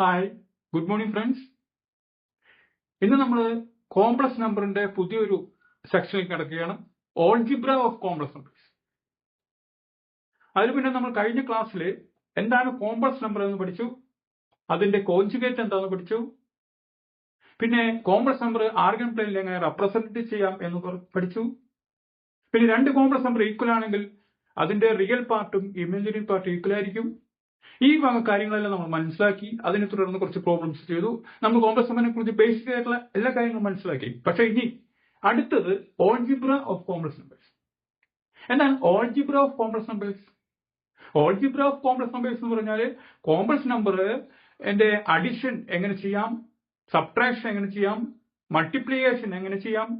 Hi, good morning friends. ഇന്ന് നമ്മൾ complex നമ്പറിന്റെ പുതിയൊരു സെക്ഷനിലേക്ക് കിടക്കുകയാണ്, ഓൾജിബ്ര ഓഫ് കോംപ്ലക്സ് നമ്പേഴ്സ്. അതിൽ പിന്നെ നമ്മൾ കഴിഞ്ഞ ക്ലാസ്സിൽ എന്താണ് കോംപ്ലക്സ് നമ്പർ എന്ന് പഠിച്ചു, അതിന്റെ കോൺജുഗേറ്റ് എന്താണെന്ന് പഠിച്ചു, പിന്നെ കോംപ്ലക്സ് നമ്പർ ആർഗൻ പ്ലെയിനിൽ എങ്ങനെ റെപ്രസെന്റ് ചെയ്യാം എന്ന് പഠിച്ചു. പിന്നെ രണ്ട് കോംപ്ലക്സ് നമ്പർ ഈക്വൽ ആണെങ്കിൽ അതിന്റെ റിയൽ പാർട്ടും ഇമാജിനറി പാർട്ടും ഈക്വൽ ആയിരിക്കും. ഈ വക കാര്യങ്ങളെല്ലാം നമ്മൾ മനസ്സിലാക്കി. അതിനെ തുടർന്ന് കുറച്ച് പ്രോബ്ലംസ് ചെയ്തു. നമ്മൾ കോംപ്ലക്സ് നമ്പറിനെ കുറിച്ച് ബേസിക് ആയിട്ടുള്ള എല്ലാ കാര്യങ്ങളും മനസ്സിലാക്കി. പക്ഷെ ഇനി അടുത്തത് ഓൾജിബ്ര ഓഫ് കോംപ്ലക്സ് നമ്പേഴ്സ്. എന്താണ് algebra of complex numbers? Algebra of complex numbers എന്ന് പറഞ്ഞാൽ കോംപ്ലക്സ് നമ്പർ എന്റെ അഡിഷൻ എങ്ങനെ ചെയ്യാം, സബ്ട്രാക്ഷൻ എങ്ങനെ ചെയ്യാം, മൾട്ടിപ്ലിക്കേഷൻ എങ്ങനെ ചെയ്യാം,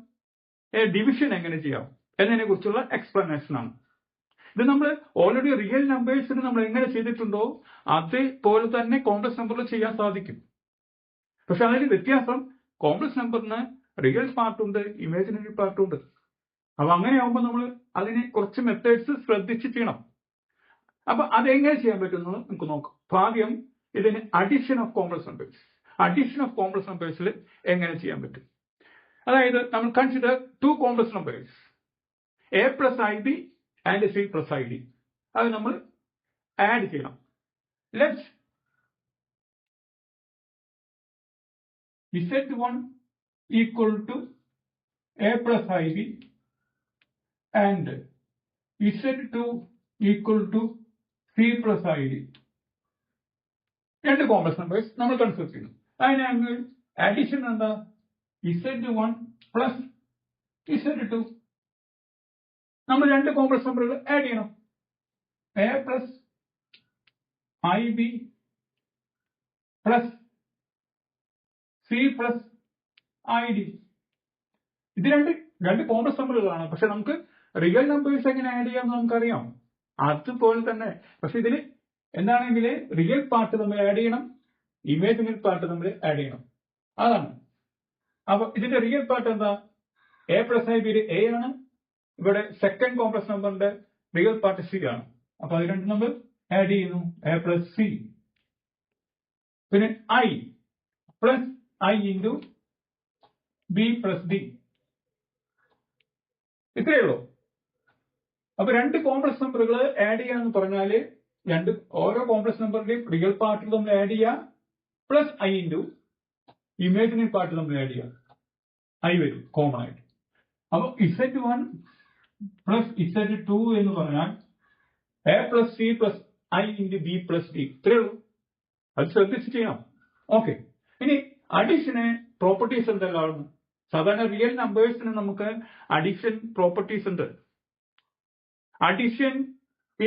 ഡിവിഷൻ എങ്ങനെ ചെയ്യാം എന്നതിനെ കുറിച്ചുള്ള എക്സ്പ്ലനേഷൻ ആണ്. ഇത് നമ്മൾ ഓൾറെഡി റിയൽ നമ്പേഴ്സിന് നമ്മൾ എങ്ങനെ ചെയ്തിട്ടുണ്ടോ അതേപോലെ തന്നെ കോംപ്ലക്സ് നമ്പറിൽ ചെയ്യാൻ സാധിക്കും. പക്ഷെ അതിന് വ്യത്യാസം, കോംപ്ലക്സ് നമ്പറിന് റിയൽ പാർട്ടുണ്ട്, ഇമാജിനറി പാർട്ടുണ്ട്. അപ്പൊ അങ്ങനെ ആവുമ്പോൾ നമ്മൾ അതിന് കുറച്ച് മെത്തേഡ്സ് ശ്രദ്ധിച്ച് ചെയ്യണം. അപ്പൊ അതെങ്ങനെ ചെയ്യാൻ പറ്റുന്നത് നമുക്ക് നോക്കാം. അപ്പൊ ആദ്യം ഇതിന് addition of complex numbers. Addition of complex നമ്പേഴ്സിൽ എങ്ങനെ ചെയ്യാൻ പറ്റും? അതായത് നമ്മൾ consider two complex numbers, a plus i b and c plus i d. അത് നമ്മൾ ആഡ് ചെയ്യണം. Let Z1 equal to a plus i b and Z2 equal to c plus i d. രണ്ട് കോംപ്ലക്സ് നമ്പേഴ്സ് നമ്മൾ consider ചെയ്യുന്നു. അതിനാണെങ്കിൽ addition എന്താ? Z1 plus Z2. നമ്മൾ രണ്ട് കോംപ്ലക്സ് നമ്പറുകൾ ആഡ് ചെയ്യണം. A plus i b plus c plus i D. ഇത് രണ്ട് കോംപ്ലക്സ് നമ്പറുകളാണ്. പക്ഷെ നമുക്ക് റിയൽ നമ്പേഴ്സ് എങ്ങനെ ആഡ് ചെയ്യാമെന്ന് നമുക്കറിയാം. അതുപോലെ തന്നെ പക്ഷെ ഇതിൽ എന്താണെങ്കിൽ റിയൽ പാർട്ട് നമ്മൾ ആഡ് ചെയ്യണം, ഇമാജിനറി പാർട്ട് നമ്മൾ ആഡ് ചെയ്യണം. അതാണ്. അപ്പൊ ഇതിന്റെ റിയൽ പാർട്ട് എന്താ? A plus i B A ആണ്. ഇവിടെ സെക്കൻഡ് കോംപ്ലക്സ് നമ്പറിന്റെ റിയൽ പാർട്ട് സി ആണ്. അപ്പൊ അത് രണ്ടും നമ്മൾ ആഡ് ചെയ്യുന്നു, എ പ്ലസ് സി. പിന്നെ I plus I into B plus D. ഇത്രയേ ഉള്ളൂ. അപ്പൊ രണ്ട് കോംപ്ലക്സ് നമ്പറുകൾ ആഡ് ചെയ്യാന്ന് പറഞ്ഞാല് ഓരോ കോംപ്ലക്സ് നമ്പറിന്റെയും റിയൽ പാർട്ടിൽ നമ്മൾ ആഡ് ചെയ്യുക, plus I into imaginary part നമ്മൾ ആഡ് ചെയ്യുക. ഐ വരും കോമൺ ആയിട്ട്. അപ്പൊ Z1 പ്ലസ് Z2 എന്ന് പറഞ്ഞാൽ A plus c plus I into B plus D. ഇത്രയേ ഉള്ളൂ. അത് ശ്രദ്ധിച്ച് ചെയ്യണം. ഓക്കെ. ഇനി അഡീഷന് പ്രോപ്പർട്ടീസ് എന്തെല്ലാം? സാധാരണ റിയൽ നമ്പേഴ്സിന് നമുക്ക് അഡീഷൻ പ്രോപ്പർട്ടീസ് ഉണ്ട്. Addition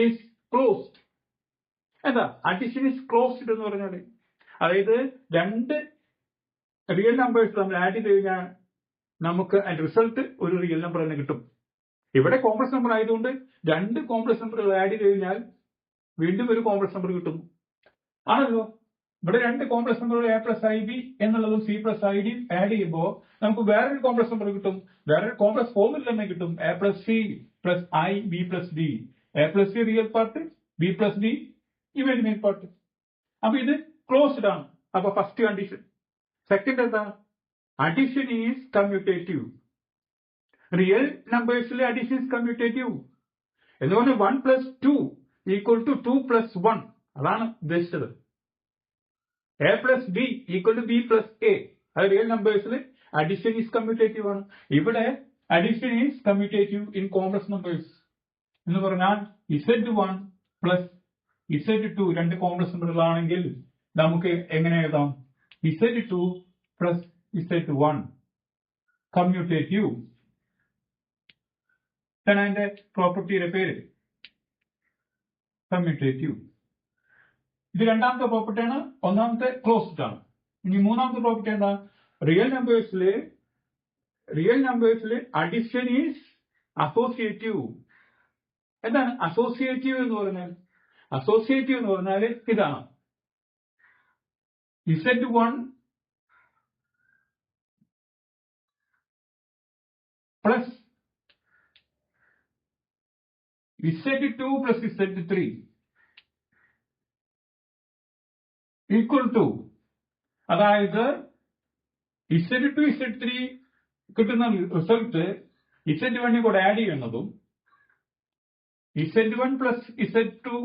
is closed. എന്താ അഡീഷൻ ഈസ് ക്ലോസ്ഡ് എന്ന് പറഞ്ഞാൽ? അതായത് രണ്ട് റിയൽ നമ്പേഴ്സ് നമ്മൾ ആഡ് ചെയ്ത് കഴിഞ്ഞാൽ നമുക്ക് അതിന്റെ റിസൾട്ട് ഒരു റിയൽ നമ്പർ തന്നെ കിട്ടും. ഇവിടെ കോംപ്ലക്സ് നമ്പർ ആയതുകൊണ്ട് രണ്ട് കോംപ്ലക്സ് നമ്പറുകൾ ആഡ് ചെയ്ത് കഴിഞ്ഞാൽ വീണ്ടും ഒരു കോംപ്ലക്സ് നമ്പർ കിട്ടും. ആണല്ലോ. ഇവിടെ രണ്ട് കോംപ്ലക്സ് നമ്പറുകൾ എ പ്ലസ് ഐ ബി എന്നുള്ളതും C plus i D add ചെയ്യുമ്പോൾ നമുക്ക് വേറൊരു കോംപ്ലക്സ് നമ്പർ കിട്ടും. വേറൊരു കോംപ്ലക്സ് ഫോമിൽ തന്നെ കിട്ടും, a plus c plus i b plus d. A plus c real part, b plus d imaginary part. അപ്പൊ ഇത് ക്ലോസ്ഡ് ആണ്. അപ്പൊ ഫസ്റ്റ് കണ്ടീഷൻ. സെക്കൻഡ് എന്താ? Addition is commutative. റിയൽ നമ്പേഴ്സിലെ അഡീഷൻ ഈസ് കമ്മ്യൂട്ടേറ്റീവ് എന്ന് പറഞ്ഞാൽ 1 പ്ലസ് 2 ഈക്വൽ ടു 2 പ്ലസ് 1. അതാണ് ഉദ്ദേശിച്ചത്. A plus b equal to b plus a. അത് റിയൽ നമ്പേഴ്സിൽ അഡീഷൻ ഈസ് കമ്മ്യൂട്ടേറ്റീവ് ആണ്. ഇവിടെ addition is commutative in complex numbers എന്ന് പറഞ്ഞാൽ Z1 പ്ലസ് Z2 രണ്ട് കോംപ്ലക്സ് നമ്പറുകളാണെങ്കിൽ നമുക്ക് എങ്ങനെ എഴുതാം? Z2 plus Z1 commutative. ഇതാണ് അതിന്റെ പ്രോപ്പർട്ടിയുടെ പേര്, കമ്മ്യൂട്ടേറ്റീവ്. ഇത് രണ്ടാമത്തെ പ്രോപ്പർട്ടിയാണ്. ഒന്നാമത്തെ ക്ലോസ്ഡ് ആണ്. ഇനി മൂന്നാമത്തെ പ്രോപ്പർട്ടി എന്താ? റിയൽ നമ്പേഴ്സിൽ അഡിഷൻ ഈസ് അസോസിയേറ്റീവ്. എന്താണ് അസോസിയേറ്റീവ് എന്ന് പറഞ്ഞാൽ? അസോസിയേറ്റീവ് എന്ന് പറഞ്ഞാൽ ഇതാണ്, Z1 plus Z2 plus Z3 equal to അതായത് Z2 Z3 കിട്ടുന്ന റിസൾട്ട് Z1 കൂടെ ആഡ് ചെയ്യുന്നതും Z1 പ്ലസ് Z2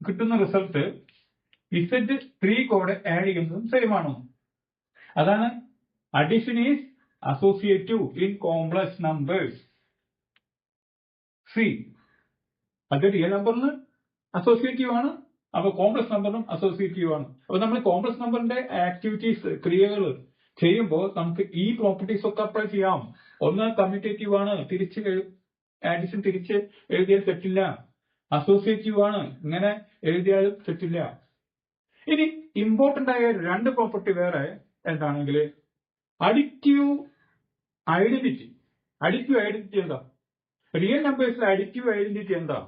കിട്ടുന്ന റിസൾട്ട് Z3 കൂടെ ആഡ് ചെയ്യുന്നതും സെയിം ആണ്. അതാണ് addition is associative in complex numbers. C അത് റിയൽ നമ്പറിന് അസോസിയേറ്റീവ് ആണ്, അപ്പൊ കോംപ്ലക്സ് നമ്പറിനും അസോസിയേറ്റീവ് ആണ്. അപ്പൊ നമ്മൾ കോംപ്ലക്സ് നമ്പറിന്റെ ആക്ടിവിറ്റീസ് ക്രിയകൾ ചെയ്യുമ്പോൾ നമുക്ക് ഈ പ്രോപ്പർട്ടീസ് ഒക്കെ അപ്ലൈ ചെയ്യാം. ഒന്ന് കമ്മ്യൂട്ടേറ്റീവ് ആണ്, ആഡിഷൻ തിരിച്ച് എഴുതിയാൽ തെറ്റില്ല. അസോസിയേറ്റീവ് ആണ്, ഇങ്ങനെ എഴുതിയാലും തെറ്റില്ല. ഇനി ഇമ്പോർട്ടന്റ് ആയ രണ്ട് പ്രോപ്പർട്ടി വേറെ എന്താണെങ്കിൽ അഡിറ്റീവ് ഐഡന്റിറ്റി. അഡിറ്റീവ് ഐഡന്റിറ്റി എന്താ? റിയൽ നമ്പേഴ്സിലെ അഡിറ്റീവ് ഐഡന്റിറ്റി എന്താ?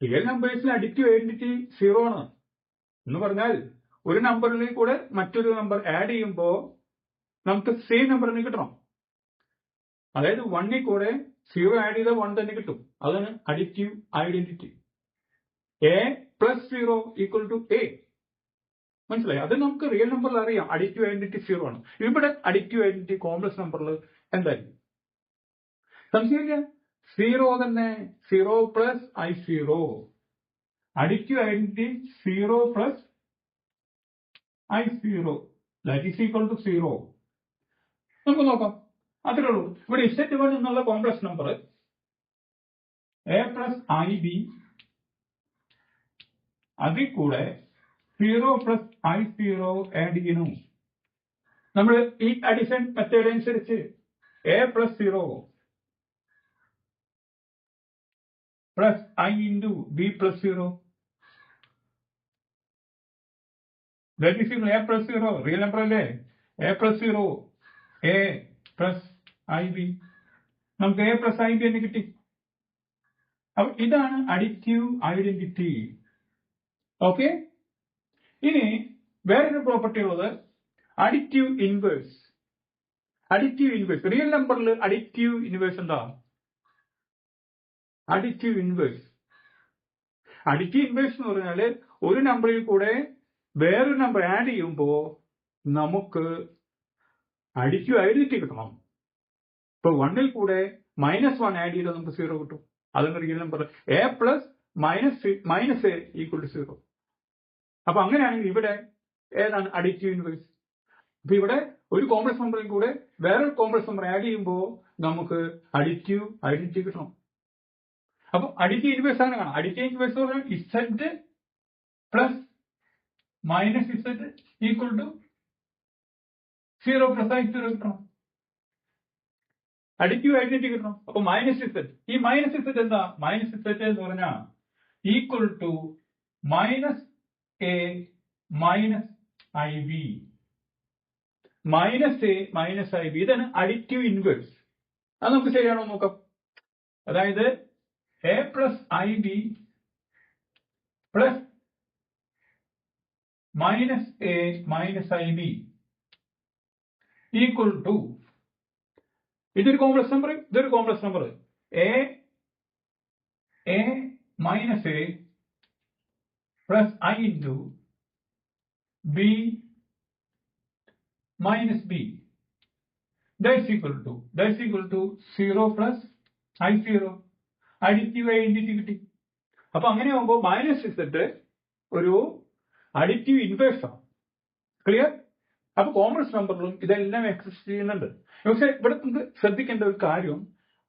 റിയൽ നമ്പേഴ്സിലെ അഡിറ്റീവ് ഐഡന്റിറ്റി 0 ആണ്. എന്ന് പറഞ്ഞാൽ ഒരു നമ്പറിൽ കൂടെ മറ്റൊരു നമ്പർ ആഡ് ചെയ്യുമ്പോൾ നമുക്ക് സെയിം നമ്പർ തന്നെ കിട്ടണം. അതായത് 1ൽ കൂടെ 0 ആഡ് ചെയ്താൽ 1 തന്നെ കിട്ടും. അതാണ് additive identity. A plus 0 equal to A. മനസ്സിലായി? അത് നമുക്ക് റിയൽ നമ്പറിൽ അറിയാം. അഡിറ്റീവ് ഐഡന്റിറ്റി 0 ആണ്. ഇവിടെ അഡിറ്റീവ് ഐഡന്റിറ്റി കോംപ്ലക്സ് നമ്പറിൽ എന്തായിരിക്കും? സംശയമില്ല, 0 തന്നെ. 0 plus I0. Additive identity 0 plus I0 that is equal to 0. നമുക്ക് നോക്കാം. അത്രേ ഉള്ളൂ. ഇവിടെ Z1 എന്നുള്ള complex number A plus IB, അതിൽ കൂടെ 0 പ്ലസ് I0 ആഡ് ചെയ്യണം. നമ്മൾ ഈ അഡിഷൻ മെത്തേഡ് അനുസരിച്ച് A plus 0 plus I into B plus 0 that is A plus 0. Real number അല്ലേ? A plus 0 A plus IB. നമുക്ക് A പ്ലസ് IB എന്ന് കിട്ടി. അപ്പൊ ഇതാണ് അഡിറ്റീവ് ഐഡന്റിറ്റി. ഓക്കെ. ഇനി വേറൊരു പ്രോപ്പർട്ടി ഉള്ളത് additive inverse. Additive inverse real നമ്പറിൽ അഡിറ്റീവ് ഇൻവേഴ്സ് എന്താ? Additive inverse. അഡിറ്റീവ് ഇൻവേഴ്സ് എന്ന് പറഞ്ഞാൽ ഒരു നമ്പറിൽ കൂടെ വേറൊരു നമ്പർ ആഡ് ചെയ്യുമ്പോൾ നമുക്ക് അഡിറ്റീവ് ഐഡന്റിറ്റി കിട്ടണം. ഇപ്പൊ 1ൽ കൂടെ -1 ആഡ് ചെയ്താൽ നമുക്ക് 0 കിട്ടും. അതാണ് real number. A plus minus A equal to 0. അപ്പൊ അങ്ങനെയാണെങ്കിൽ ഇവിടെ ഏതാണ് അഡിറ്റീവ് ഇൻവേഴ്സ്? അപ്പൊ ഇവിടെ ഒരു കോംപ്ലക്സ് നമ്പറിൽ കൂടെ വേറൊരു കോംപ്ലക്സ് നമ്പർ ആഡ് ചെയ്യുമ്പോൾ നമുക്ക് അഡിറ്റീവ് ഐഡന്റിറ്റി കിട്ടണം. അപ്പൊ അഡിറ്റീവ് ഇൻവേഴ്സ് അങ്ങനെ കാണാം. അഡിറ്റീവ് ഇൻവേഴ്സ് പറഞ്ഞാൽ Z plus minus Z equal to 0 plus I0 കിട്ടണം. അഡിറ്റീവ് ഐഡന്റിറ്റി കിട്ടണം. അപ്പൊ -Z. ഈ -Z എന്താ? -Z എന്ന് പറഞ്ഞാൽ equal to -A minus IB. -A minus IB ഇതാണ് അഡിറ്റീവ് ഇൻവേഴ്സ്. അത് നമുക്ക് ശരിയാണോ നോക്കാം. അതായത് A plus IB plus -A minus IB equal to ഇതൊരു കോംപ്ലക്സ് നമ്പർ, ഇതൊരു complex number. A minus A plus I into B minus B that's equal to 0 plus I0. Additive identity കിട്ടി. അപ്പൊ അങ്ങനെ ആകുമ്പോൾ -Z ഒരു അഡിറ്റീവ് ഇൻവേഴ്സ് ആണ്. Clear? അപ്പൊ complex നമ്പറിലും ഇതെല്ലാം എക്സിസ്റ്റ് ചെയ്യുന്നുണ്ട്. പക്ഷെ ഇവിടെ നമുക്ക് ശ്രദ്ധിക്കേണ്ട ഒരു കാര്യം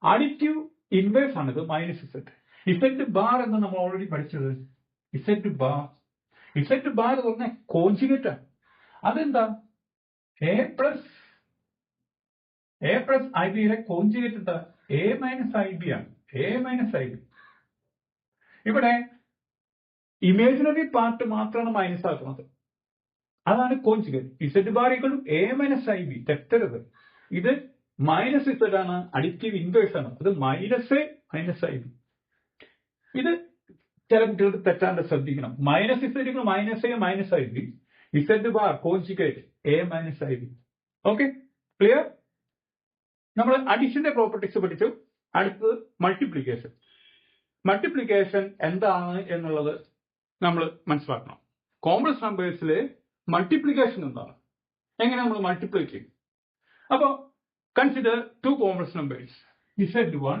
അഡിറ്റീവ് ഇൻവേഴ്സ് ആണിത് -Z. Z ബാർ എന്ന് നമ്മൾ ഓൾറെഡി പഠിച്ചത്. Z ബാർ എന്ന് പറഞ്ഞാൽ കോൺജുഗേറ്റ് ആണ്. അതെന്താ? A പ്ലസ് IB യുടെ കോൺജുഗേറ്റ് എന്താ? A മൈനസ് IB ആണ്. A minus IB. ഇവിടെ ഇമേജിനറി പാർട്ട് മാത്രമാണ് മൈനസ് ആക്കുന്നത്. അതാണ് conjugate. Z bar equal to A minus IB. തെറ്റരുത്. ഇത് -Z ആണ്, അഡിറ്റീവ് ഇൻവേഴ്സ് ആണ്. അത് -A മൈനസ് IB. ഇത് ചില കുട്ടികൾക്ക് തെറ്റാണ്ട് ശ്രദ്ധിക്കണം. -Z -A minus IB. Z bar conjugate A minus IB. Okay, clear? നമ്മൾ അഡിഷന്റെ പ്രോപ്പർട്ടീസ് പഠിച്ചു. അടുത്തത് മൾട്ടിപ്ലിക്കേഷൻ. മൾട്ടിപ്ലിക്കേഷൻ എന്താണ് എന്നുള്ളത് നമ്മൾ മനസ്സിലാക്കണം. കോംപ്ലക്സ് നമ്പേഴ്സിൽ മൾട്ടിപ്ലിക്കേഷൻ എന്താണ്, എങ്ങനെ നമ്മൾ മൾട്ടിപ്ലൈ ചെയ്യും. അപ്പോൾ consider two complex numbers Z1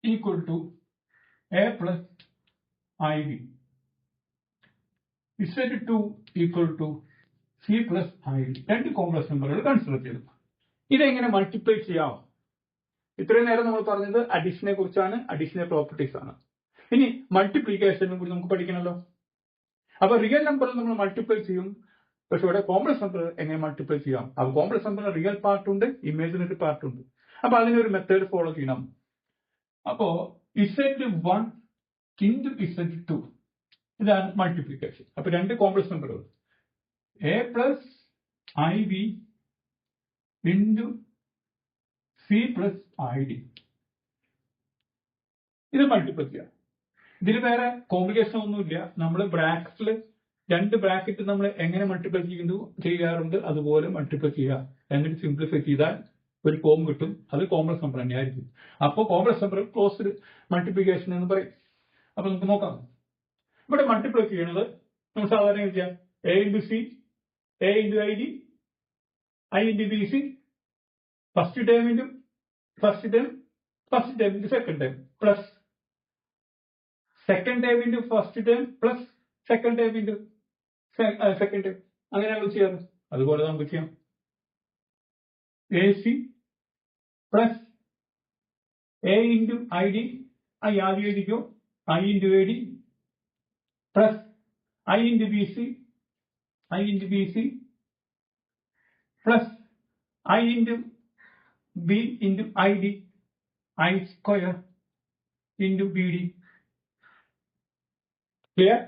equal to A plus IB, Z2 equal to C plus IB. രണ്ട് കോംപ്ലക്സ് നമ്പറുകൾ കൺസിഡർ ചെയ്തു. ഇതെങ്ങനെ മൾട്ടിപ്ലൈ ചെയ്യാം? ഇത്രയും നേരം നമ്മൾ പറഞ്ഞത് അഡീഷനെ കുറിച്ചാണ്, അഡീഷണൽ പ്രോപ്പർട്ടീസ് ആണ്. ഇനി മൾട്ടിപ്ലിക്കേഷനെ കുറിച്ച് നമുക്ക് പഠിക്കണമല്ലോ. അപ്പൊ റിയൽ നമ്പറിൽ നമ്മൾ മൾട്ടിപ്ലൈ ചെയ്യും, പക്ഷെ ഇവിടെ കോംപ്ലക്സ് നമ്പർ എങ്ങനെ മൾട്ടിപ്ലൈ ചെയ്യാം? അപ്പൊ കോംപ്ലക്സ് നമ്പറിന് റിയൽ പാർട്ട് ഉണ്ട്, ഇമേജിനറി പാർട്ട് ഉണ്ട്. അപ്പൊ അതിനൊരു മെത്തേഡ് ഫോളോ ചെയ്യണം. അപ്പോ Z1 into Z2 ഇതാണ് മൾട്ടിപ്ലിക്കേഷൻ. അപ്പൊ രണ്ട് കോംപ്ലക്സ് നമ്പറുകൾ A plus IB into C plus ID, ഇത് മൾട്ടിപ്ലൈ ചെയ്യാം. ഇതിൽ വേറെ കോംപ്ലിക്കേഷൻ ഒന്നുമില്ല. നമ്മൾ ബ്രാക്കറ്റിൽ രണ്ട് ബ്രാക്കറ്റ് നമ്മൾ എങ്ങനെ മൾട്ടിപ്ലൈ ചെയ്യാറുണ്ട് അതുപോലെ മൾട്ടിപ്ലൈ ചെയ്യുക, എന്നിട്ട് സിംപ്ലിഫൈ ചെയ്താൽ ഒരു ഫോം കിട്ടും. അത് കോംപ്ലക്സ് നമ്പർ തന്നെയായിരിക്കും. അപ്പോൾ കോംപ്ലക്സ് നമ്പർ ക്ലോസ്ഡ് മൾട്ടിപ്ലിക്കേഷൻ എന്ന് പറയും. അപ്പൊ നമുക്ക് നോക്കാം. ഇവിടെ മൾട്ടിപ്ലൈ ചെയ്യുന്നത് നമ്മൾ സാധാരണ ചെയ്യാം A into C, A into ID, I into BC, first term into first term, first term into second term, plus second term into first term, plus second term into second term. അങ്ങനെയാണ് ചെയ്യാറ്. അതുപോലെ നമുക്ക് ചെയ്യാം AC plus A into ID, I ആദ്യം എഴുതിക്കോ, I into AD, plus I into BC, I into BC, plus I into B into ID, I square into BD. Clear?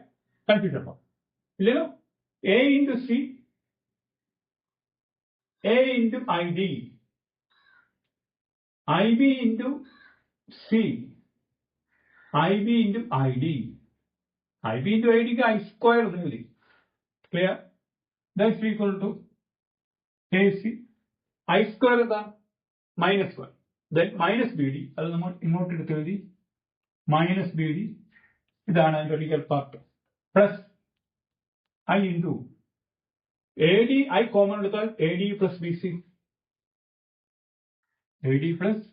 Confusion ഇല്ലല്ലോ? A into C, A into ID, IB into C, IB into ID, IB into ID ക്ക് I square എഴുതി. Clear? That's equal to AC. I square എന്താ? -1. Then minus BD, അത് നമ്മൾ ഇങ്ങോട്ട് എടുത്ത് എഴുതി minus BD. ഇതാണ് അതിന്റെ real part. Plus I into AD, I common എടുത്താൽ AD plus BC, AD plus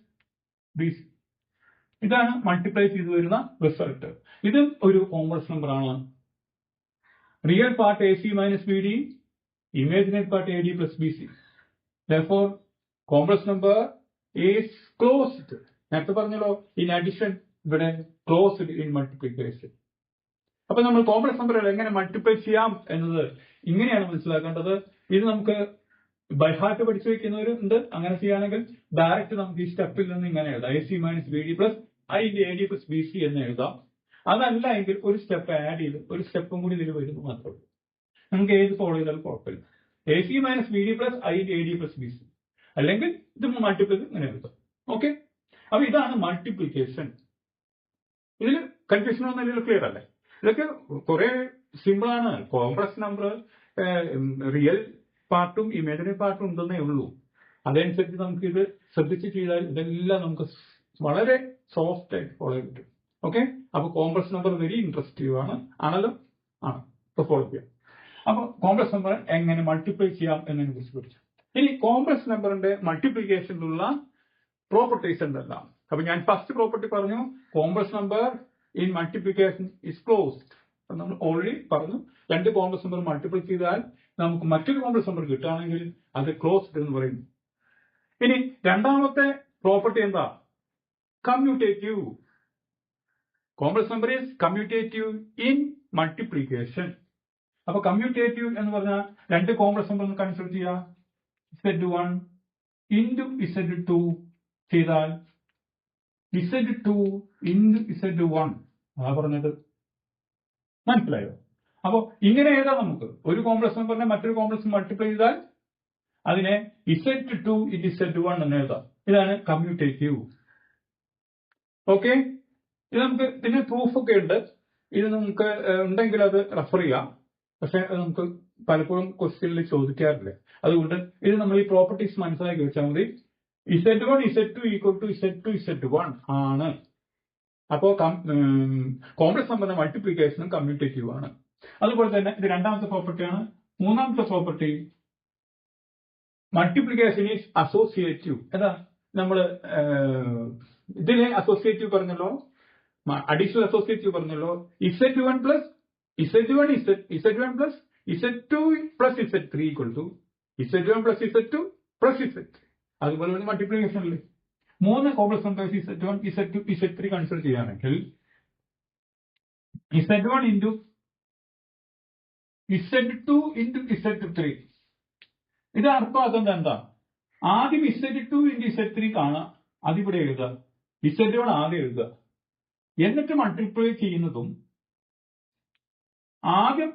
BC. ഇതാണ് മൾട്ടിപ്ലൈ ചെയ്തു വരുന്ന റിസൾട്ട്. ഇത് ഒരു കോംപ്ലക്സ് നമ്പർ ആണ്. Real part AC minus BD, imaginary part AD plus BC. Therefore, complex number is closed. നേരത്തെ പറഞ്ഞല്ലോ, in addition ഇവിടെ ക്ലോസ്ഡ് ഇൻ മൾട്ടിപ്ലിക്കേഷൻ. അപ്പൊ നമ്മൾ കോംപ്ലക്സ് നമ്പറുകൾ എങ്ങനെ മൾട്ടിപ്ലൈ ചെയ്യാം എന്നത് ഇങ്ങനെയാണ് മനസ്സിലാക്കേണ്ടത്. ഇത് നമുക്ക് ബൈ ഹാർട്ട് പഠിച്ചു വെക്കുന്നവരുണ്ട്. അങ്ങനെ ചെയ്യുകയാണെങ്കിൽ ഡയറക്റ്റ് നമുക്ക് ഈ സ്റ്റെപ്പിൽ നിന്ന് ഇങ്ങനെ എഴുതാം, AC minus BD plus I into AD plus BC എന്ന് എഴുതാം. അതല്ല എങ്കിൽ ഒരു സ്റ്റെപ്പ് ആഡ് ചെയ്ത് ഒരു സ്റ്റെപ്പും കൂടി ഇതിൽ വരുന്നു മാത്രമേ ഉള്ളൂ. നമുക്ക് ഏത് ഫോളോ ചെയ്താലും കുഴപ്പമില്ല. AC minus BD plus I into AD plus BC, അല്ലെങ്കിൽ ഇത് മൾട്ടിപ്ലൈ ഇങ്ങനെ എഴുതാം. ഓക്കെ, അപ്പൊ ഇതാണ് മൾട്ടിപ്ലിക്കേഷൻ. ഇതിൽ കൺഫ്യൂഷൻ ഒന്നും ക്ലിയർ അല്ലേ? ഇതൊക്കെ കുറെ സിമ്പിൾ ആണ്. കോംപ്ലക്സ് നമ്പർ റിയൽ പാർട്ടും ഇമേജിനറി പാർട്ടും ഉണ്ടെന്നേ ഉള്ളൂ. അതനുസരിച്ച് നമുക്ക് ഇത് ശ്രദ്ധിച്ച് ചെയ്താൽ ഇതെല്ലാം നമുക്ക് വളരെ സോഫ്റ്റ് ആയിട്ട് ഫോളോ ചെയ്യാൻ പറ്റും. ഓക്കെ, അപ്പൊ കോംപ്ലക്സ് നമ്പർ വെരി ഇൻട്രസ്റ്റീവ് ആണല്ലോ. ഇപ്പൊ ഫോളോ ചെയ്യാം. അപ്പൊ കോംപ്ലക്സ് നമ്പർ എങ്ങനെ മൾട്ടിപ്ലൈ ചെയ്യാം എന്നതിനെ കുറിച്ച് പഠിച്ചു. ഇനി കോംപ്ലക്സ് നമ്പറിന്റെ മൾട്ടിപ്ലിക്കേഷനിലുള്ള പ്രോപ്പർട്ടീസ് എന്തെല്ലാം? അപ്പൊ ഞാൻ ഫസ്റ്റ് പ്രോപ്പർട്ടി പറഞ്ഞു, complex number in multiplication is closed. നമ്മൾ ഓൾറെഡി പറഞ്ഞു, രണ്ട് കോംപ്ലക്സ് നമ്പർ മൾട്ടിപ്ലൈ ചെയ്താൽ നമുക്ക് മറ്റൊരു കോംപ്ലക്സ് നമ്പർ കിട്ടുകയാണെങ്കിൽ അത് ക്ലോസ്ഡ് എന്ന് പറയുന്നു. ഇനി രണ്ടാമത്തെ പ്രോപ്പർട്ടി എന്താ? Commutative. Complex number is commutative in multiplication. അപ്പൊ കമ്മ്യൂട്ടേറ്റീവ് എന്ന് പറഞ്ഞാൽ രണ്ട് കോംപ്ലക്സ് നമ്പർ കൺസിഡർ ചെയ്യാം. Z1 into Z2 ചെയ്താൽ Z2 into Z1 പറഞ്ഞത് മനസ്സിലായോ? അപ്പൊ ഇങ്ങനെ എഴുതാം. നമുക്ക് ഒരു കോംപ്ലക്സ് നമ്പറിനെ മറ്റൊരു കോംപ്ലക്സ് മൾട്ടിപ്ലൈ ചെയ്താൽ അതിനെ Z2 into Z1 എന്ന് എഴുതാം. ഇതാണ് കമ്മ്യൂട്ടേറ്റീവ്. ഓക്കെ, ഇത് നമുക്ക് ഇതിന് പ്രൂഫ് ഒക്കെ ഉണ്ട്. ഇത് നമുക്ക് ഉണ്ടെങ്കിൽ അത് റെഫർ ചെയ്യാം. പക്ഷെ നമുക്ക് പലപ്പോഴും ക്വസ്റ്റ്യനിൽ ചോദിക്കാറില്ല. അതുകൊണ്ട് ഇത് നമ്മൾ ഈ പ്രോപ്പർട്ടീസ് മനസ്സിലാക്കി വെച്ചാൽ മതി. Z1 Z2 equal to Z2 Z1 ആണ്. അപ്പോ കോംപ്ലക്സ് നമ്പറിന്റെ മൾട്ടിപ്ലിക്കേഷനും കമ്മ്യൂട്ടേറ്റീവ് ആണ്. അതുപോലെ തന്നെ ഇത് രണ്ടാമത്തെ പ്രോപ്പർട്ടിയാണ്. മൂന്നാമത്തെ പ്രോപ്പർട്ടി മൾട്ടിപ്ലിക്കേഷൻ ഈസ് അസോസിയേറ്റീവ്. ഏതാ നമ്മള് ഇതിനെ അസോസിയേറ്റീവ് പറഞ്ഞല്ലോ, അഡീഷണൽ അസോസിയേറ്റീവ് പറഞ്ഞല്ലോ. Z1 plus Z1 Z1 plus Z2 plus Z3 equal to Z1 plus Z2 plus Z3. അതുപോലെ തന്നെ മൾട്ടിപ്ലിക്കേഷനിൽ 3 complex numbers Z1 Z2 Z3 consider ചെയ്യുകയാണെങ്കിൽ Z1 into Z2 into Z3. ഇത് അർത്ഥമാക്കുന്നത് എന്താ? ആദ്യം Z2 ഇൻറ്റു Z3 കാണാം, അതിവിടെ എഴുതുക. Z1 ആദ്യം എഴുതുക. എന്നിട്ട് മൾട്ടിപ്ലൈ ചെയ്യുന്നതും ആദ്യം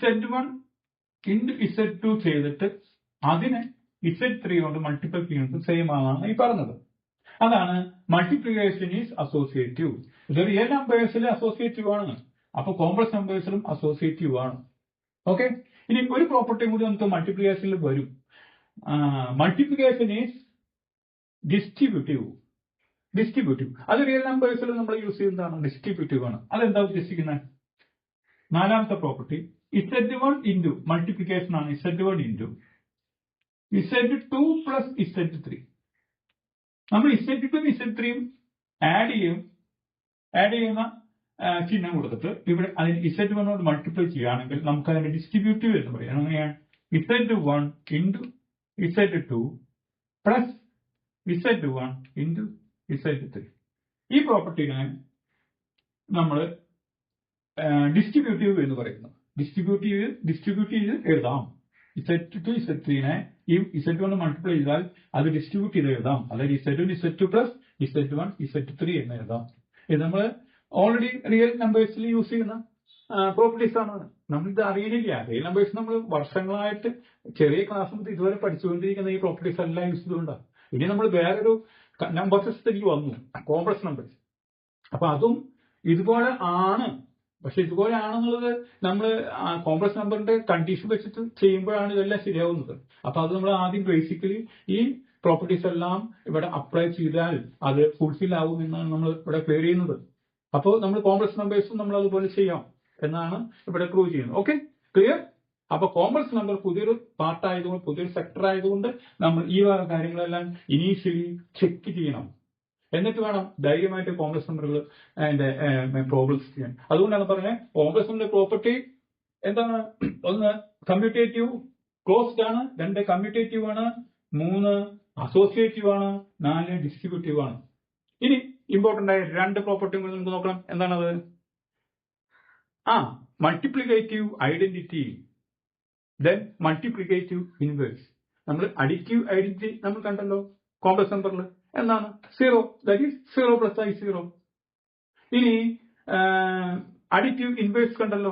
Z1 ഇൻറ്റു Z2 ചെയ്തിട്ട് അതിനെ Z3 കൊണ്ട് മൾട്ടിപ്ലൈ ചെയ്യുന്നത് സെയിം ആണെന്നാണ് ഈ പറഞ്ഞത്. അതാണ് മൾട്ടിപ്ലിക്കേഷൻ ഈസ് അസോസിയേറ്റീവ്. ഇത് റിയൽ നമ്പേഴ്സിൽ അസോസിയേറ്റീവ് ആണ്, അപ്പൊ കോംപ്ലക്സ് നമ്പേഴ്സിലും അസോസിയേറ്റീവ് ആണ്. ഓക്കെ, ഇനി ഒരു പ്രോപ്പർട്ടി കൂടി നമുക്ക് മൾട്ടിപ്ലിക്കേഷനിൽ വരും. Multiplication is distributive. അത് റിയൽ നമ്പേഴ്സിൽ നമ്മൾ യൂസ് ചെയ്യുന്നതാണ്, ഡിസ്ട്രിബ്യൂട്ടീവ് ആണ്. അതെന്താ ഉദ്ദേശിക്കുന്നത്? നാലാമത്തെ പ്രോപ്പർട്ടി Z1 ഇൻറ്റു മൾട്ടിപ്ലിക്കേഷൻ ആണ്. Z1 into Z2 plus Z3. നമ്മൾ Z2 Z3 ആഡ് ചെയ്യുന്ന ചിഹ്നം കൊടുത്തിട്ട് ഇവിടെ അതിന് Z1 കൊണ്ട് മൾട്ടിപ്ലൈ ചെയ്യുകയാണെങ്കിൽ നമുക്ക് അതിന്റെ ഡിസ്ട്രിബ്യൂട്ടീവ് എന്ന് പറയാം. അങ്ങനെയാണ് Z1 into Z2 plus Z1 into Z3. ഈ പ്രോപ്പർട്ടിനെ നമ്മൾ ഡിസ്ട്രിബ്യൂട്ടീവ് എന്ന് പറയുന്നു. ഡിസ്ട്രിബ്യൂട്ടീവ് എഴുതാം. Z2 Z3 ഈ Z1 മൾട്ടിപ്ലൈ ചെയ്താൽ അത് ഡിസ്ട്രിബ്യൂട്ട് ചെയ്ത് എഴുതാം. അതായത് Z1 Z2 plus Z1 Z3 എന്ന് എഴുതാം. ഇത് നമ്മൾ ഓൾറെഡി റിയൽ നമ്പേഴ്സിൽ യൂസ് ചെയ്യുന്ന പ്രോപ്പർട്ടീസ് ആണ്. നമ്മളിത് അറിയുന്നില്ല. റിയൽ നമ്പേഴ്സ് നമ്മൾ വർഷങ്ങളായിട്ട് ചെറിയ ക്ലാസ് മുതൽ ഇതുവരെ പഠിച്ചുകൊണ്ടിരിക്കുന്ന ഈ പ്രോപ്പർട്ടീസ് എല്ലാം യൂസ് ചെയ്തുകൊണ്ടാണ്. ഇനി നമ്മൾ വേറൊരു നമ്പർ സിസ്റ്റത്തിലേക്ക് വന്നു, കോംപ്ലക്സ് നമ്പേഴ്സ്. അപ്പൊ അതും ഇതുപോലെ ആണ്. പക്ഷെ ഇതുപോലെ ആണെന്നുള്ളത് നമ്മൾ കോംപ്ലക്സ് നമ്പറിന്റെ കണ്ടീഷൻ വെച്ചിട്ട് ചെയ്യുമ്പോഴാണ് ഇതെല്ലാം ശരിയാവുന്നത്. അപ്പൊ അത് നമ്മൾ ആദ്യം ബേസിക്കലി ഈ പ്രോപ്പർട്ടീസ് എല്ലാം ഇവിടെ അപ്ലൈ ചെയ്താൽ അത് ഫുൾഫിൽ ആവും എന്നാണ് നമ്മൾ ഇവിടെ ക്ലിയർ ചെയ്യുന്നത്. അപ്പോൾ നമ്മൾ കോംപ്ലക്സ് നമ്പേഴ്സും നമ്മൾ അതുപോലെ ചെയ്യാം എന്നാണ് ഇവിടെ പ്രൂവ് ചെയ്യുന്നത്. Okay, clear? അപ്പൊ കോംപ്ലക്സ് നമ്പർ പുതിയൊരു പാർട്ട് ആയതുകൊണ്ട്, പുതിയൊരു സെക്ടർ ആയതുകൊണ്ട് നമ്മൾ ഈ വക കാര്യങ്ങളെല്ലാം ഇനീഷ്യലി ചെക്ക് ചെയ്യണം. എന്നിട്ട് വേണം ധൈര്യമായിട്ട് കോംപ്ലക്സ് നമ്പറുകൾ അതിന്റെ പ്രോബ്ലംസ് ചെയ്യാൻ. അതുകൊണ്ടാണ് പറഞ്ഞത് കോംപ്ലക്സ് നമ്പറിന്റെ പ്രോപ്പർട്ടി എന്താണ്? ഒന്ന് കമ്മ്യൂട്ടേറ്റീവ് ക്ലോസ്ഡ് ആണ്, 2 കമ്മ്യൂട്ടേറ്റീവ് ആണ്, 3 അസോസിയേറ്റീവ് ആണ്, 4 ഡിസ്ട്രിബ്യൂട്ടീവ് ആണ്. ഇനി ഇമ്പോർട്ടന്റ് ആയ 2 പ്രോപ്പർട്ടി കൂടി നമുക്ക് നോക്കണം. എന്താണത്? Multiplicative identity, then multiplicative inverse. നമ്മൾ അഡിറ്റീവ് ഐഡന്റിറ്റി നമ്മൾ കണ്ടല്ലോ കോംപ്ലക്സ് നമ്പറിൽ. എന്താണ്? 0, ദാറ്റ് ഈസ് 0 പ്ലസ് I0. ഇനി അഡിറ്റീവ് ഇൻവേഴ്സ് കണ്ടല്ലോ,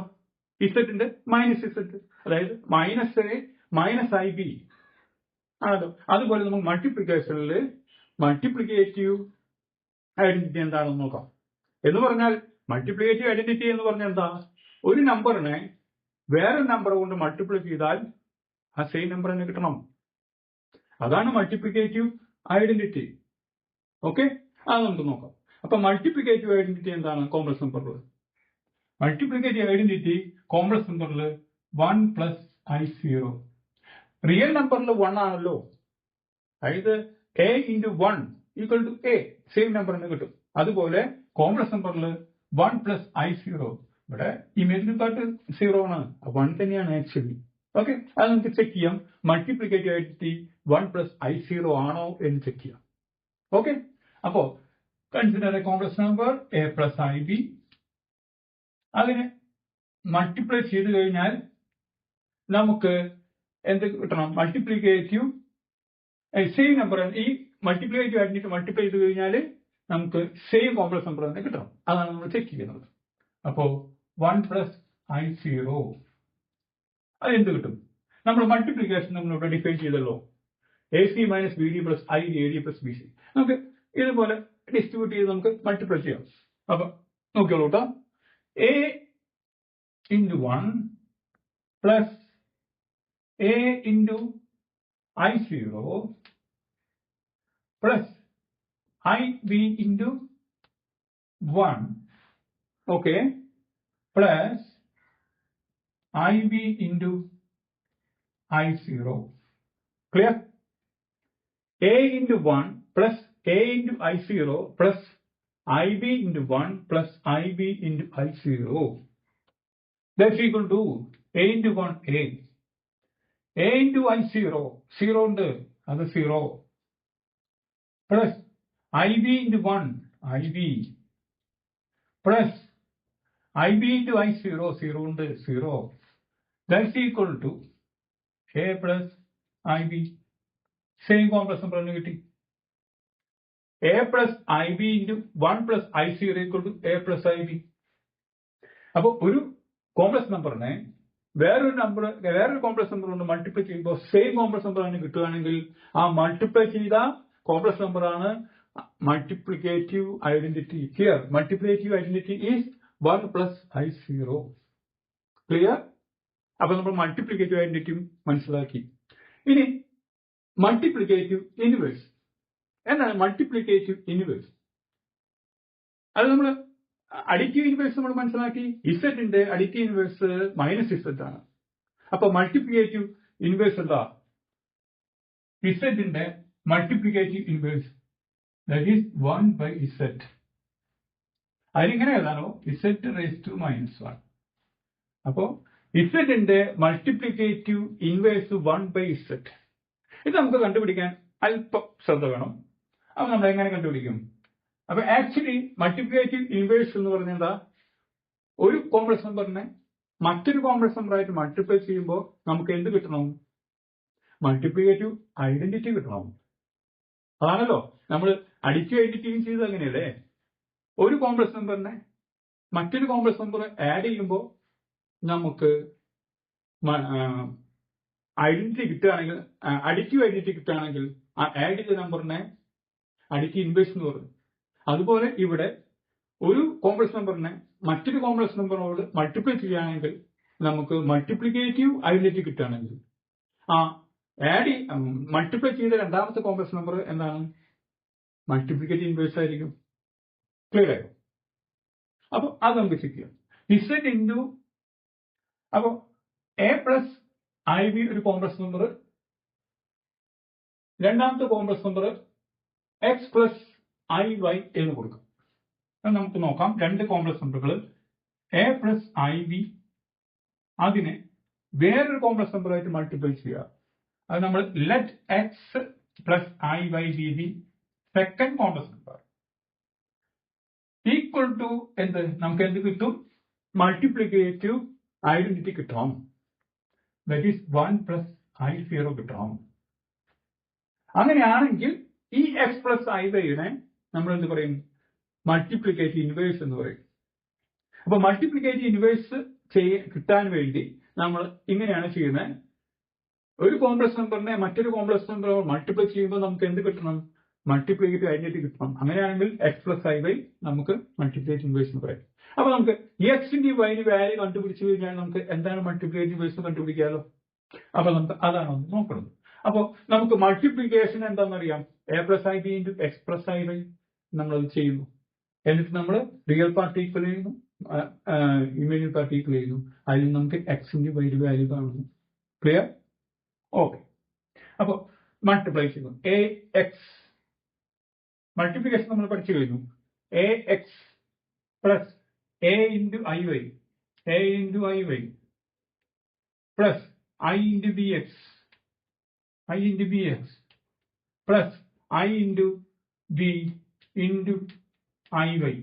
ഇസെറ്റിന്റെ മൈനസ് ഇസെറ്റ്, അതായത് -A മൈനസ് IB ആണല്ലോ. അതുപോലെ നമുക്ക് മൾട്ടിപ്ലിക്കേഷനിൽ മൾട്ടിപ്ലിക്കേറ്റീവ് ഐഡന്റിറ്റി എന്താണെന്ന് നോക്കാം. എന്ന് പറഞ്ഞാൽ മൾട്ടിപ്ലിക്കേറ്റീവ് ഐഡന്റിറ്റി എന്ന് പറഞ്ഞാൽ എന്താ? ഒരു നമ്പറിനെ വേറെ നമ്പർ കൊണ്ട് മൾട്ടിപ്ലൈ ചെയ്താൽ ആ സെയിം നമ്പർ തന്നെ കിട്ടണം. അതാണ് മൾട്ടിപ്ലിക്കേറ്റീവ് ഐഡന്റിറ്റി. ഓക്കെ, അത് നമുക്ക് നോക്കാം. അപ്പൊ മൾട്ടിപ്ലിക്കേറ്റീവ് ഐഡന്റിറ്റി എന്താണ് കോംപ്ലക്സ് നമ്പറിൽ? മൾട്ടിപ്ലിക്കേറ്റീവ് ഐഡന്റിറ്റി കോംപ്ലക്സ് നമ്പറിൽ 1 പ്ലസ് I0. റിയൽ നമ്പറിൽ 1 ആണല്ലോ, അതായത് A into 1 equal to A, same number തന്നെ കിട്ടും. അതുപോലെ കോംപ്ലക്സ് നമ്പറിൽ 1 പ്ലസ് I0, ഇവിടെ ഇമേജിനെക്കാട്ട് 0 ആണ്, 1 തന്നെയാണ് ആക്ച്വലി. ഓക്കെ, അത് നമുക്ക് ചെക്ക് ചെയ്യാം. മൾട്ടിപ്ലിക്കേറ്റീവ് ഐഡന്റിറ്റി 1 പ്ലസ് I0 ആണോ എന്ന് ചെക്ക് ചെയ്യാം. ഓക്കെ, അപ്പോ consider A complex number A plus IB. അതിനെ മൾട്ടിപ്ലൈ ചെയ്ത് കഴിഞ്ഞാൽ നമുക്ക് എന്ത് കിട്ടണം? Multiplicative same number. ഈ മൾട്ടിപ്ലിക്കേറ്റീവ് ഐഡന്റിറ്റി മൾട്ടിപ്ലൈ ചെയ്ത് കഴിഞ്ഞാൽ നമുക്ക് സെയിം കോംപ്ലക്സ് നമ്പർ തന്നെ കിട്ടണം. അതാണ് നമ്മൾ ചെക്ക് ചെയ്യുന്നത്. അപ്പോ 1 പ്ലസ് I0 അതെന്ത് കിട്ടും? നമ്മൾ മൾട്ടിപ്ലിക്കേഷൻ നമ്മൾ ഇവിടെ ഡിഫൈൻ ചെയ്തല്ലോ, AC minus BD plus IAD plus BC. നമുക്ക് ഇതുപോലെ ഡിസ്ട്രിബ്യൂട്ട് ചെയ്ത് നമുക്ക് മൾട്ടിപ്ലൈ ചെയ്യാം. അപ്പൊ നോക്കിയോളൂ കേട്ടോ, A into 1 plus A into I0 plus IB into 1, okay, plus IB into I0. Clear? A into 1 plus A into I0 plus IB into 1 plus IB into I0. That's equal to A into 1 A. A into I0. 0 ഉണ്ട് അത് 0 plus IB into 1 IB plus IB into I0 0 ഉണ്ട് 0. That's equal to A plus IB. Same complex number ആണ് കിട്ടി. A plus IB into 1 plus I0 equal to A plus IB. അപ്പോൾ ഒരു complex നമ്പറിനെ വേറൊരു complex number കൊണ്ട് multiply ചെയ്യുമ്പോൾ same complex number ആണ് കിട്ടുകയാണെങ്കിൽ ആ മൾട്ടിപ്ലൈ ചെയ്ത കോംപ്ലക്സ് നമ്പർ ആണ് multiplicative identity. Here multiplicative identity is 1 plus I0. Clear? അപ്പൊ നമ്മൾ മൾട്ടിപ്ലിക്കേറ്റീവ് ഐഡന്റിറ്റിയും മനസ്സിലാക്കി. ഇനി മൾട്ടിപ്ലിക്കേറ്റീവ് ഇൻവേഴ്സ്. എന്താണ് മൾട്ടിപ്ലിക്കേറ്റീവ് ഇൻവേഴ്സ്? അത് നമ്മൾ അഡിറ്റീവ് ഇൻവേഴ്സ് നമ്മൾ മനസ്സിലാക്കി. ഇസെറ്റിന്റെ അഡിറ്റീവ് ഇൻവേഴ്സ് മൈനസ് ഇസെറ്റ് ആണ്. അപ്പൊ മൾട്ടിപ്ലിക്കേറ്റീവ് ഇൻവേഴ്സ് എന്താ? ഇസെറ്റിന്റെ multiplicative inverse that is 1 by z. അതിനിങ്ങനെ എഴുതാനോ ഇസെറ്റ് റേസ് ടു -1. അപ്പോ ഇസെറ്റിന്റെ മൾട്ടിപ്ലിക്കേറ്റീവ് ഇൻവേഴ്സ് 1 by ഇസെറ്റ്. ഇത് നമുക്ക് കണ്ടുപിടിക്കാൻ അല്പം ശ്രദ്ധ വേണം. അപ്പൊ നമ്മൾ എങ്ങനെ കണ്ടുപിടിക്കും? അപ്പൊ ആക്ച്വലി മൾട്ടിപ്ലിക്കേറ്റീവ് ഇൻവേഴ്സ് എന്ന് പറഞ്ഞാൽ എന്താ? ഒരു കോംപ്ലക്സ് നമ്പറിനെ മറ്റൊരു കോംപ്ലക്സ് നമ്പറായിട്ട് മൾട്ടിപ്ലൈ ചെയ്യുമ്പോൾ നമുക്ക് എന്ത് കിട്ടണം? മൾട്ടിപ്ലിക്കേറ്റീവ് ഐഡന്റിറ്റി കിട്ടണം. അതാണല്ലോ നമ്മൾ അഡിറ്റീവ് ഐഡന്റിറ്റിയും ചെയ്തത് അങ്ങനെയല്ലേ? ഒരു കോംപ്ലക്സ് നമ്പറിനെ മറ്റൊരു കോംപ്ലക്സ് നമ്പർ ആഡ് ചെയ്യുമ്പോൾ നമുക്ക് ഐഡന്റിറ്റി കിട്ടുകയാണെങ്കിൽ, അഡിറ്റീവ് ഐഡന്റിറ്റി കിട്ടുകയാണെങ്കിൽ ആ ആഡ് ചെയ്ത നമ്പറിനെ അഡിറ്റീവ് ഇൻവേഴ്സ് എന്ന് പറയും. അതുപോലെ ഇവിടെ ഒരു കോംപ്ലക്സ് നമ്പറിനെ മറ്റൊരു കോംപ്ലക്സ് നമ്പറിനോട് മൾട്ടിപ്ലൈ ചെയ്യുകയാണെങ്കിൽ നമുക്ക് മൾട്ടിപ്ലിക്കേറ്റീവ് ഐഡന്റിറ്റി കിട്ടുകയാണെങ്കിൽ ആ മൾട്ടിപ്ലൈ ചെയ്ത രണ്ടാമത്തെ കോംപ്ലക്സ് നമ്പർ എന്താണ്? മൾട്ടിപ്ലിക്കേറ്റീവ് ഇൻവേഴ്സ് ആയിരിക്കും. ക്ലിയർ ആയോ? അപ്പൊ അത് നമുക്ക് ചെക്ക് ചെയ്യാം. ഇസെറ്റ് ഇൻറ്റു അപ്പൊ A plus IB ഒരു കോംപ്ലക്സ് നമ്പർ, രണ്ടാമത്തെ complex number X plus IY എന്ന് കൊടുക്കാം. നമുക്ക് നോക്കാം. രണ്ട് കോംപ്ലക്സ് നമ്പറുകൾ A plus IB, അതിനെ വേറൊരു കോംപ്ലക്സ് നമ്പറായിട്ട് മൾട്ടിപ്ലൈ ചെയ്യുക. അത് നമ്മൾ let X plus IY be the second complex number equal to എന്ത്? നമുക്ക് എന്ത് കിട്ടും? മൾട്ടിപ്ലിക്കേറ്റീവ് ഐഡന്റിറ്റി കിട്ടാം. ദാറ്റ് ഈസ് 1 plus I0 കിട്ടാം. അങ്ങനെയാണെങ്കിൽ ഈ X plus IYനെ നമ്മൾ എന്ത് പറയും? മൾട്ടിപ്ലിക്കേറ്റീവ് ഇൻവേഴ്സ് എന്ന് പറയും. അപ്പൊ മൾട്ടിപ്ലിക്കേറ്റീവ് ഇൻവേഴ്സ് കിട്ടാൻ വേണ്ടി നമ്മൾ ഇങ്ങനെയാണ് ചെയ്യുന്നത്. ഒരു കോംപ്ലക്സ് നമ്പറിനെ മറ്റൊരു കോംപ്ലക്സ് നമ്പർ മൾട്ടിപ്ലൈ ചെയ്യുമ്പോൾ നമുക്ക് എന്ത് കിട്ടണം? മൾട്ടിപ്ലിക്കേറ്റീവ് ഐഡന്റിറ്റി കിട്ടണം. അങ്ങനെയാണെങ്കിൽ X plus IY നമുക്ക് മൾട്ടിപ്ലിക്കേറ്റീവ് ഇൻവേഴ്സ് എന്ന് പറയും. അപ്പൊ നമുക്ക് എക്സിന്റെ വൈന് വാല്യൂ കണ്ടുപിടിച്ചു കഴിഞ്ഞാൽ നമുക്ക് എന്താണ് മൾട്ടിപ്ലിക്കേറ്റീവ് ഇൻവേഴ്സ് കണ്ടുപിടിക്കാമല്ലോ. അപ്പൊ നമുക്ക് അതാണ് നോക്കുന്നത്. അപ്പൊ നമുക്ക് മൾട്ടിപ്ലിക്കേഷൻ എന്താണെന്നറിയാം. A plus IB into X plus IY നമ്മളത് ചെയ്യുന്നു. എന്നിട്ട് നമ്മൾ റിയൽ പാർട്ട് ഈക്വൽ ചെയ്യുന്നു, ഇമേജിനറി പാർട്ട് ഈക്വൽ ചെയ്യുന്നു. അതിൽ നമുക്ക് എക്സിന്റെ വൈന് വാല്യൂ കാണുന്നു. ക്ലിയർ? ഓക്കെ. അപ്പൊ മൾട്ടിപ്ലൈ ചെയ്യുന്നു. AX മൾട്ടിപ്ലിക്കേഷൻ നമ്മൾ പഠിച്ചു കഴിഞ്ഞു. AX plus A into IY, A into IY plus I into BX, I into BX plus I into B into IY.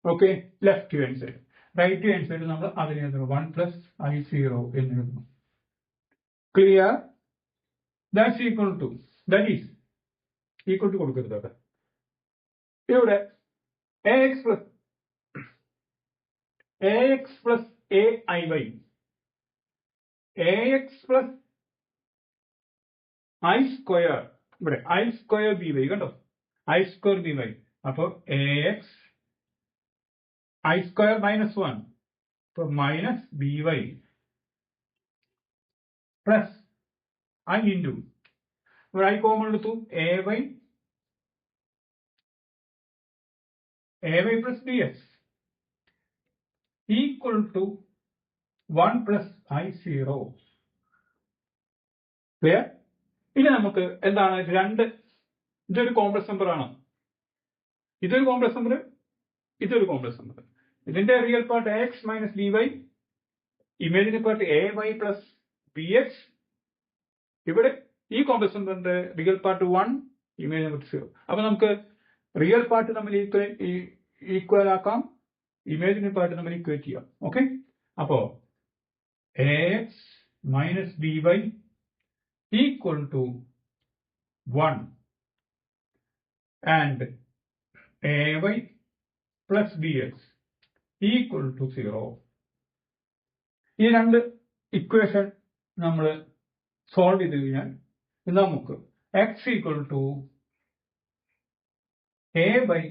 Okay, left hand side. Right hand side നമ്മൾ അതിനെ 1 plus I0 എന്ന് എഴുതുന്നു. Clear? That's equal to, that is equal to കൊടുക്കരുത്. ഇവിടെ AX plus AIY, AX plus I square, ഇവിടെ I square BY കണ്ടോ? I square BY. അപ്പൊ AX I square -1, അപ്പൊ minus BY plus I into ഇവിടെ I common എടുത്തു. AY plus BX equal to 1 plus I0. Clear? ഇനി നമുക്ക് എന്താണ് രണ്ട്, ഇതൊരു കോംപ്ലക്സ് നമ്പർ ആണ്, ഇതൊരു കോംപ്ലക്സ് നമ്പർ, ഇതൊരു കോംപ്ലക്സ് നമ്പർ. ഇതിന്റെ real part AX minus BY, imaginary part AY plus BX. ഇവിടെ ഈ കോംപ്ലക്സ് നമ്പറിന്റെ റിയൽ പാർട്ട് 1, ഇമേജിനറി പാർട്ട് 0. അപ്പൊ നമുക്ക് റിയൽ പാർട്ട് നമ്മൾ ഈക്വൽ ആക്കാം, ഇമേജിനറി പാർട്ട് നമ്മൾ ഈക്വേറ്റ് ചെയ്യാം. ഓക്കെ, അപ്പോ AX minus BY equal to 1 and AY plus BX equal to 0. ഈ രണ്ട് ഇക്വേഷൻ നമ്മൾ സോൾവ് ചെയ്ത് കഴിഞ്ഞാൽ നമുക്ക് x equal to a by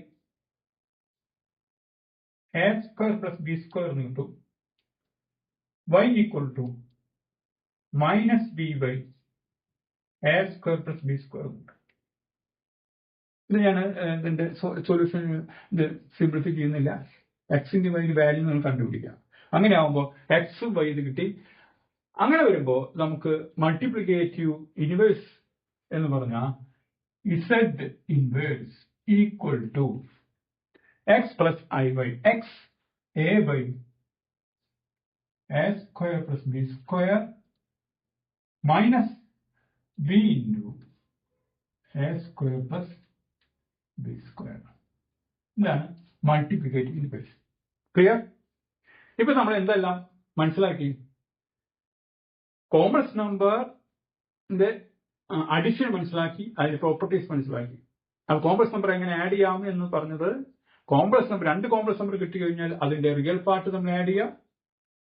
a square plus b square എന്ന് കിട്ടും. y equal to minus b by a square plus b square. ഇത് ഞാൻ ഇതിന്റെ സൊല്യൂഷൻ ഇത് സിംപ്ലിഫൈ ചെയ്യുന്നില്ല. എക്സിന്റെ വൈ വാല്യൂ നമ്മൾ കണ്ടുപിടിക്കാം. അങ്ങനെ ആവുമ്പോൾ എക്സ് വൈ ഇത് കിട്ടി. അങ്ങനെ വരുമ്പോൾ നമുക്ക് മൾട്ടിപ്ലിക്കേറ്റീവ് ഇൻവേഴ്സ് എന്ന് പറഞ്ഞാൽ Z inverse equal to X plus I Y, X A by A square plus B square minus B into A square plus B square. ഇതാണ് മൾട്ടിപ്ലിക്കേറ്റീവ് ഇൻവേഴ്സ്. ക്ലിയർ? ഇപ്പൊ നമ്മൾ എന്തെല്ലാം മനസ്സിലാക്കി? കോംപ്ലക്സ് നമ്പറിന്റെ അഡിഷൻ മനസ്സിലാക്കി, അതിന്റെ പ്രോപ്പർട്ടീസ് മനസ്സിലാക്കി. അപ്പൊ കോംപ്ലക്സ് നമ്പർ എങ്ങനെ ആഡ് ചെയ്യാം എന്ന് പറഞ്ഞത്, കോംപ്ലക്സ് നമ്പർ രണ്ട് കോംപ്ലക്സ് നമ്പർ കിട്ടിക്കഴിഞ്ഞാൽ അതിന്റെ റിയൽ പാർട്ട് നമ്മൾ ആഡ് ചെയ്യാം,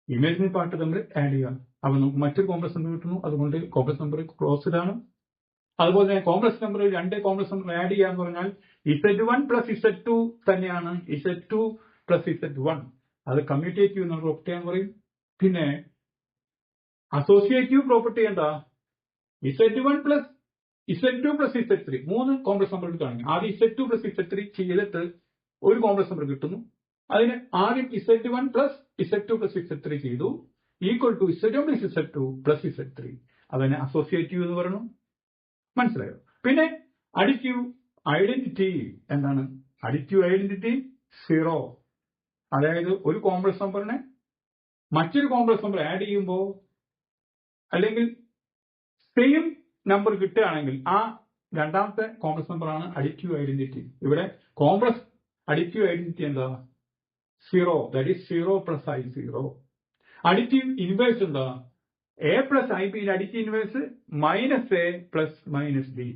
ഇമേജിനറി പാർട്ട് നമ്മൾ ആഡ് ചെയ്യാം. അപ്പൊ നമുക്ക് മറ്റൊരു കോംപ്ലക്സ് നമ്പർ കിട്ടുന്നു. അതുകൊണ്ട് കോംപ്ലക്സ് നമ്പർ ക്ലോസ്ഡ് ആണ്. അതുപോലെ തന്നെ കോംപ്ലക്സ് നമ്പർ രണ്ട് കോംപ്ലക്സ് നമ്പർ ആഡ് ചെയ്യാന്ന് പറഞ്ഞാൽ Z1 പ്ലസ് Z2 തന്നെയാണ് Z2 പ്ലസ് Z1. അത് കമ്മ്യൂട്ടേറ്റീവ് എന്നുള്ള പ്രോപ്പർട്ടി എന്ന് പറയും. പിന്നെ അസോസിയേറ്റീവ് പ്രോപ്പർട്ടി എന്താ? Z1 plus Z2 plus Z3 മൂന്ന് കോംപ്ലക്സ് നമ്പർ എടുക്കുകയാണെങ്കിൽ ആദ്യം Z2 പ്ലസ് Z3 ചെയ്തിട്ട് ഒരു കോംപ്ലക്സ് നമ്പർ കിട്ടുന്നു. അതിന് ആദ്യം Z1 plus Z2 plus Z3 ചെയ്തു, equal to Z1 plus Z2 plus Z3. അതിനെ അസോസിയേറ്റീവ് എന്ന് പറയുന്നു. മനസ്സിലായോ? പിന്നെ അഡിറ്റീവ് ഐഡന്റിറ്റി എന്താണ്? Additive identity 0. അതായത് ഒരു കോംപ്ലക്സ് നമ്പറിനെ മറ്റൊരു കോംപ്ലക്സ് നമ്പർ ആഡ് ചെയ്യുമ്പോൾ അല്ലെങ്കിൽ സെയിം നമ്പർ കിട്ടുകയാണെങ്കിൽ ആ രണ്ടാമത്തെ കോംപ്ലക്സ് നമ്പറാണ് അഡിറ്റീവ് ഐഡന്റിറ്റി. ഇവിടെ കോംപ്ലക്സ് അഡിറ്റീവ് ഐഡന്റിറ്റി എന്താ? 0. That is 0 plus I0. Additive inverse എന്താ? A plus IB additive inverse minus A plus minus B,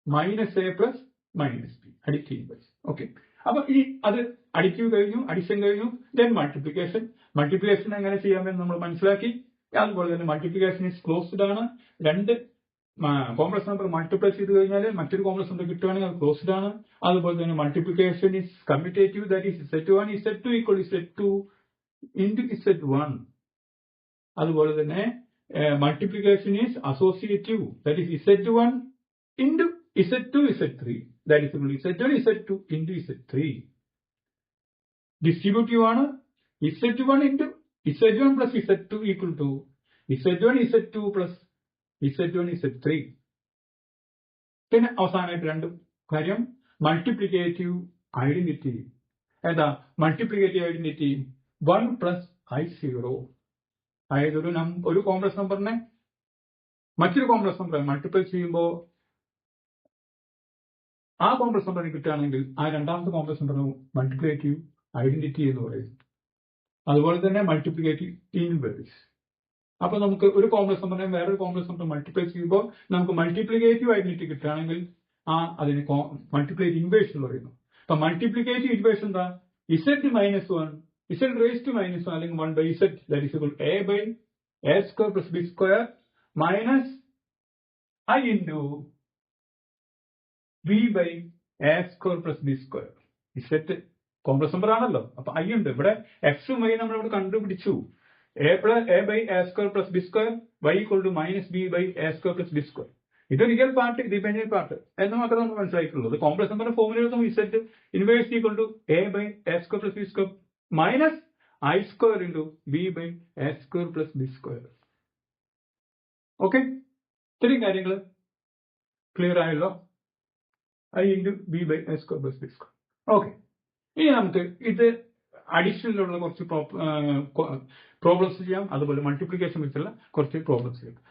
minus A plus minus B additive inverse. Okay, അപ്പൊ ഈ അത് അഡിറ്റീവ് കഴിഞ്ഞു, addition കഴിഞ്ഞു. Then multiplication. Multiplication എങ്ങനെ ചെയ്യാമെന്ന് നമ്മൾ മനസ്സിലാക്കി. അതുപോലെ തന്നെ മൾട്ടിപ്ലിക്കേഷൻ ഈസ് ക്ലോസ്ഡ് ആണ്. രണ്ട് കോംപ്ലക്സ് നമ്പർ മൾട്ടിപ്ലൈ ചെയ്ത് കഴിഞ്ഞാൽ മറ്റൊരു കോംപ്ലക്സ് നമ്പർ കിട്ടുകയാണെങ്കിൽ അത് ക്ലോസ്ഡ് ആണ്. അതുപോലെ തന്നെ multiplication is commutative. That is Z1 Z2 equal Z2 into Z1. അതുപോലെ തന്നെ multiplication is associative. That is Z1 into Z2 Z3. That is Z1 Z2 into Z3. Distributive ആണ്. Z1 into Z1 plus Z2 equal to Z1 Z2 plus Z1 Z3. പിന്നെ അവസാനമായിട്ട് രണ്ട് കാര്യം, multiplicative identity. ഏതാ multiplicative identity? 1 plus I0. അതായത് ഒരു complex നമ്പറിനെ മറ്റൊരു കോംപ്ലക്സ് നമ്പർ മൾട്ടിപ്ലൈ ചെയ്യുമ്പോൾ ആ കോംപ്ലക്സ് നമ്പറിന് കിട്ടുകയാണെങ്കിൽ ആ രണ്ടാമത്തെ കോംപ്ലക്സ് നമ്പറിന് മൾട്ടിപ്ലിക്കേറ്റീവ് ഐഡന്റിറ്റി എന്ന് പറയും. അതുപോലെ തന്നെ മൾട്ടിപ്ലിക്കേറ്റീവ് ഇൻവേഴ്സ്. അപ്പൊ നമുക്ക് ഒരു കോംപ്ലക്സ് നമ്പറിനെ വേറൊരു കോംപ്ലക്സ് നമ്പർ മൾട്ടിപ്ലൈ ചെയ്യുമ്പോൾ നമുക്ക് മൾട്ടിപ്ലിക്കേറ്റീവ് ഐഡന്റിറ്റി കിട്ടുകയാണെങ്കിൽ അതിന് മൾട്ടിപ്ലിക്കേറ്റീവ് ഇൻവേഴ്സ് എന്ന് പറയുന്നു. അപ്പൊ മൾട്ടിപ്ലിക്കേറ്റീവ് ഇൻവേഴ്സ് എന്താ? Z minus 1, Z raised to minus 1 അല്ലെങ്കിൽ 1 by Z, that is equal to A by A square plus B square minus I into B by A square plus B square. Z complex number ആണല്ലോ, അപ്പൊ I ഉണ്ട്. ഇവിടെ X ഉം Y നമ്മൾ ഇവിടെ കണ്ടുപിടിച്ചു. A by A square plus B square, Y equal to minus B by A square plus B square. ഇത് real part, ഇത് ഇമാജിനറി പാർട്ട് എന്ന് മാത്രമേ നമുക്ക് മനസ്സിലായിട്ടുള്ളൂ. കോംപ്ലക്സ് നമ്പറിന്റെ formula Z inverse equal to A by A square plus B square minus I square into B by A square plus B square. Okay, ഇത്രയും കാര്യങ്ങൾ clear ആയല്ലോ. I into B by A square plus B square. Okay, ഇനി നമുക്ക് ഇത് അഡീഷണലുള്ള കുറച്ച് problems ചെയ്യാം, അതുപോലെ multiplication വെച്ചുള്ള കുറച്ച് പ്രോബ്ലംസ് ചെയ്യാം.